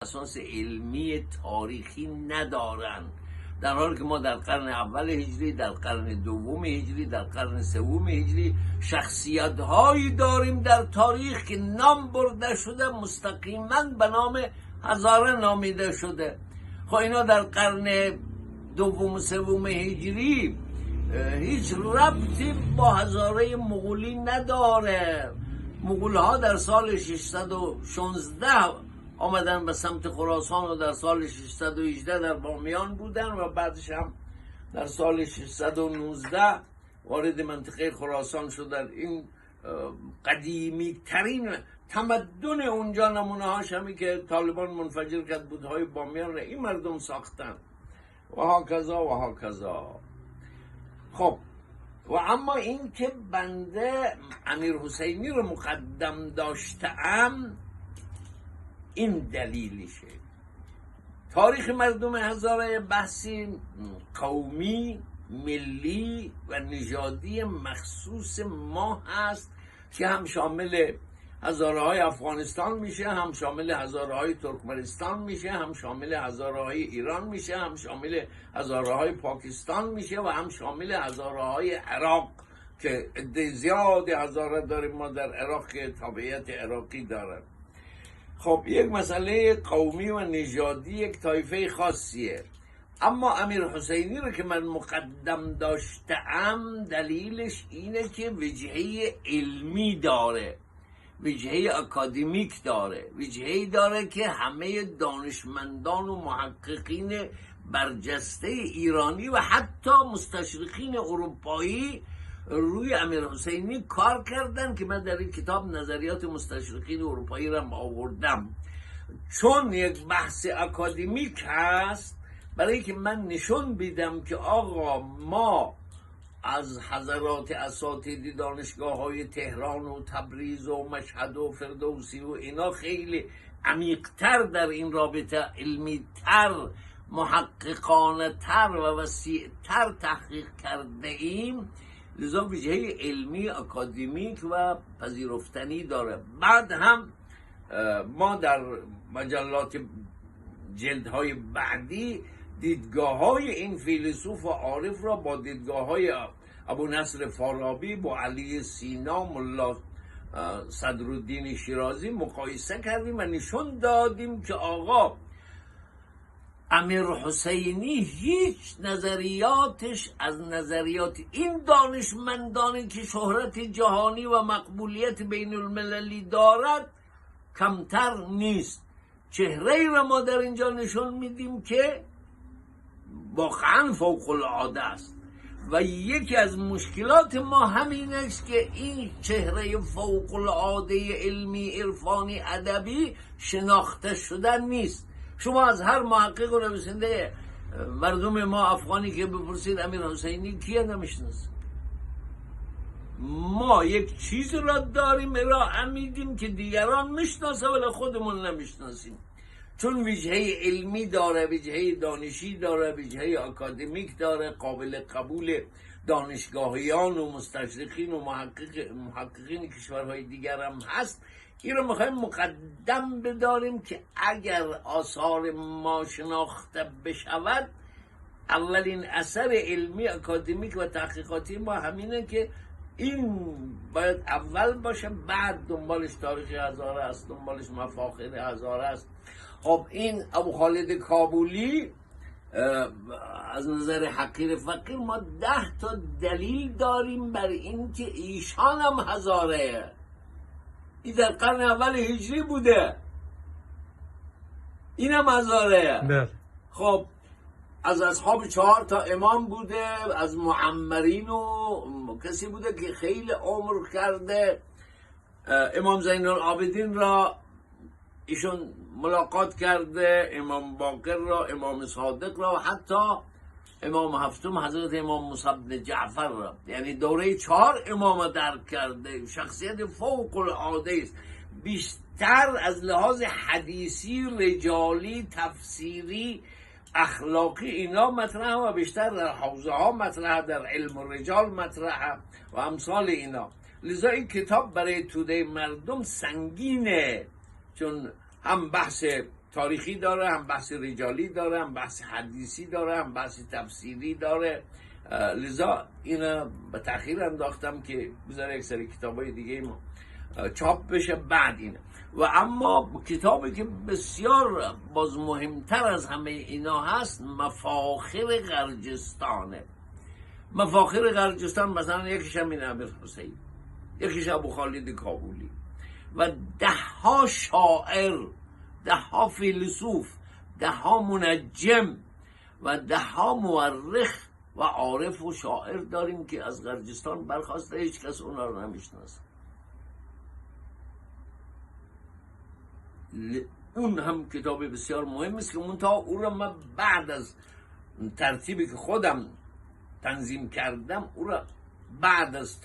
اساس علمی تاریخی ندارن، در حالی که ما در قرن اول هجری، در قرن دوم هجری، در قرن سوم هجری شخصیت هایی داریم در تاریخ که نام برده شده، مستقیما به نام هزاره نامیده شده. خب اینا در قرن دوم سوم هجری هیچ ربطی با هزاره مغولی نداره. مغول ها در سال 616 آمدن به سمت خراسان و در سال 618 در بامیان بودن و بعدش هم در سال 619 وارد منطقه خراسان شدن. این قدیمی ترین تمدن اونجا نمونه هاش همی که طالبان منفجر کرد بودهای بامیان را این مردم ساختن و ها کذا و ها کذا. خب و اما این که بنده امیر حسینی رو مقدم داشتم این دلیلشه. تاریخ مردم هزاره بحثی قومی، ملی و نژادی مخصوص ما هست که هم شامل هزاره های افغانستان میشه، هم شامل هزاره های ترکمنستان میشه، هم شامل هزاره های ایران میشه، هم شامل هزاره های پاکستان میشه و هم شامل هزاره های عراق که عده زیاد هزاره داریم ما در عراق که تابعیت عراقی دارن. خب یک مسئله قومی و نژادی یک طایفه خاصیه. اما امیر حسینی رو که من مقدم داشتم دلیلش اینه که وجهه علمی داره، وجهه اکادمیک داره، وجهه داره که همه دانشمندان و محققین برجسته ایرانی و حتی مستشرقین اروپایی روی امیر حسینی کار کردن که من در این کتاب نظریات مستشرقین اروپایی را آوردم. چون یک بحث اکادمیک هست برای که من نشون بیدم که آقا ما از حضرات اساتید دانشگاه های تهران و تبریز و مشهد و فردوسی و اینا خیلی عمیق‌تر در این رابطه علمی‌تر، محققانه تر و وسیع‌تر تحقیق کرده ایم، لذا وجهه علمی اکادمیک و پذیرفتنی داره. بعد هم ما در مجلات جلدهای بعدی دیدگاه های این فیلسوف و عارف را با دیدگاه های ابو نصر فارابی، با علی سینا، ملا صدرالدین شیرازی مقایسه کردیم و نشون دادیم که آقا امیر حسینی هیچ نظریاتش از نظریات این دانشمندانی که شهرت جهانی و مقبولیت بین المللی دارد کمتر نیست. چهره را ما در اینجا نشون میدیم که واقعا فوق العاده است و یکی از مشکلات ما همین است که این چهره فوق العاده علمی، عرفانی، ادبی شناخته شدن نیست. شما از هر محقق و نویسنده مردم ما افغانی که بپرسید امیر حسینی کیه نمیشناسه. ما یک چیز را داریم ارائه میدیم که دیگران میشناسه ولی خودمون نمیشناسیم، چون وجهه علمی داره، وجهه دانشی داره، وجهه اکادمیک داره، قابل قبول دانشگاهیان و مستشرقین و محققین کشورهای دیگر هم هست. این رو میخوایم مقدم بداریم که اگر آثار ما شناخته بشود، اولین اثر علمی اکادمیک و تحقیقاتی ما همینه که این باید اول باشه، بعد دنبالش تاریخ هزاره است، دنبالش مفاخر هزاره است. خب این ابو خالد کابولی از نظر حقیر فقیر ما 10 تا دلیل داریم بر این که ایشان هم هزاره. این در قرن اول هجری بوده، این هم هزاره. خب از اصحاب 4 تا امام بوده، از معمرین و کسی بوده که خیلی عمر کرده. امام زین العابدین را ایشون ملاقات کرده، امام باقر را، امام صادق را و حتی امام هفتم حضرت امام موسی بن جعفر را، یعنی دوره 4 امام درک کرده. شخصیت فوق العاده است، بیشتر از لحاظ حدیثی، رجالی، تفسیری، اخلاقی اینا مطرح و بیشتر در حوزه ها مطرح، در علم الرجال مطرح و امثال اینا. لذا این کتاب برای توده مردم سنگینه، چون هم بحث تاریخی داره، هم بحث رجالی داره، هم بحث حدیثی داره، هم بحث تفسیری داره. لذا اینا به تأخیر انداختم که بذاره یک سری کتابای دیگه چاپ بشه بعد اینه. و اما کتابی که بسیار باز مهمتر از همه اینا هست مفاخر غرجستانه. مفاخر غرجستان مثلا یکیش امین امیرحسین، یکیش ابو خالد کابولی و ده ها شاعر، ده ها فیلسوف، ده ها منجم و ده ها مورخ و عارف و شاعر داریم که از غرجستان برخواسته، هیچ کس اونا رو نمیشناسه. اون هم کتاب بسیار مهم است که منتها او را من بعد از ترتیبی که خودم تنظیم کردم او را بعد از